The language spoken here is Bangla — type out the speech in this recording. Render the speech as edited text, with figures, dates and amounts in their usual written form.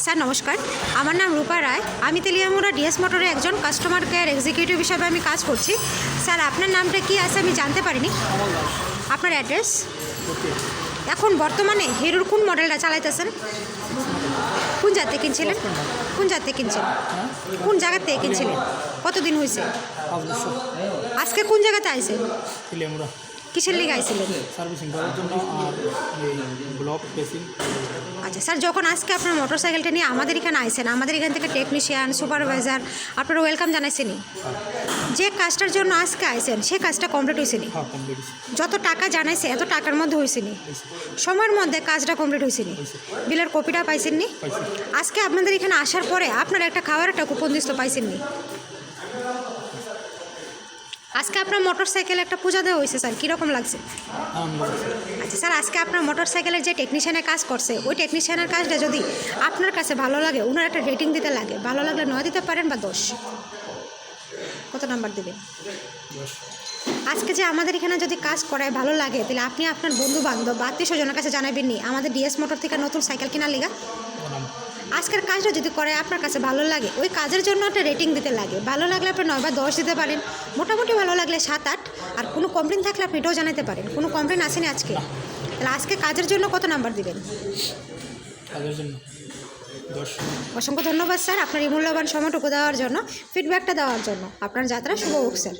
স্যার নমস্কার, আমার নাম রূপা রায়। আমি তেলিয়ামুড়া ডিএস মোটরে একজন কাস্টমার কেয়ার এক্সিকিউটিভ হিসাবে আমি কাজ করছি। স্যার আপনার নামটা কি আছে আমি জানতে পারিনি। আপনার অ্যাড্রেস? এখন বর্তমানে হিরোর কোন মডেলটা চালাইতেছেন? কোন জাত থেকে কিনছিলেন? কোন জাত থেকে কিনছেন? কোন জায়গার থেকে কিনছিলেন? কতদিন হয়েছে? আজকে কোন জায়গাতে আইছেন? কিসের লিগে আইছিলেন? সার্ভিসিং করার জন্য আর ব্লক পেসিং। আচ্ছা স্যার, যখন আজকে আপনার মোটরসাইকেলটা নিয়ে আমাদের এখানে আইছেন, আমাদের এখান থেকে টেকনিশিয়ান, সুপারভাইজার আপনারা ওয়েলকাম জানাইছেনি। যে কাজটার জন্য আজকে আইছেন সে কাজটা কমপ্লিট হয়েছেনি? যত টাকা জানাইছে এত টাকার মধ্যে হয়েছেনি? সময়ের মধ্যে কাজটা কমপ্লিট হয়েছেনি? বিলের কপিটা পাইছেননি? আজকে আপনাদের এখানে আসার পরে আপনার একটা খাওয়ার একটা কুপন দিস্ত পাইছেননি? আজকে আপনার মোটরসাইকেলে একটা পূজা দেওয়া হয়েছে স্যার, কীরকম লাগছে? আচ্ছা স্যার, আজকে আপনার মোটরসাইকেলের যে টেকনিশিয়ানের কাজ করছে ওই টেকনিশিয়ানের কাজটা যদি আপনার কাছে ভালো লাগে, ওনার একটা রেটিং দিতে লাগে, ভালো লাগলে 9 দিতে পারেন বা 10, কত নাম্বার দেবেন? আজকে যে আমাদের এখানে যদি কাজ করায় ভালো লাগে তাহলে আপনি আপনার বন্ধু বান্ধব বা আত্মীয় স্বজনের কাছে জানাবেন নি আমাদের ডিএস মোটর থেকে নতুন সাইকেল কেনার লিগা? আজকের কাজটা যদি করে আপনার কাছে ভালো লাগে ওই কাজের জন্য একটা রেটিং দিতে লাগে, ভালো লাগলে আপনি 9 বা 10 দিতে পারেন, মোটামুটি ভালো লাগলে 7-8, আর কোনো কমপ্লেন থাকলে আপনি এটাও জানাতে পারেন। কোনো কমপ্লেন আসেনি আজকে? তাহলে আজকে কাজের জন্য কত নাম্বার দিবেন? কাজের জন্য 10। অসংখ্য ধন্যবাদ স্যার আপনার এই মূল্যবান সময়টুকু দেওয়ার জন্য, ফিডব্যাকটা দেওয়ার জন্য। আপনার যাত্রা শুভ হোক স্যার।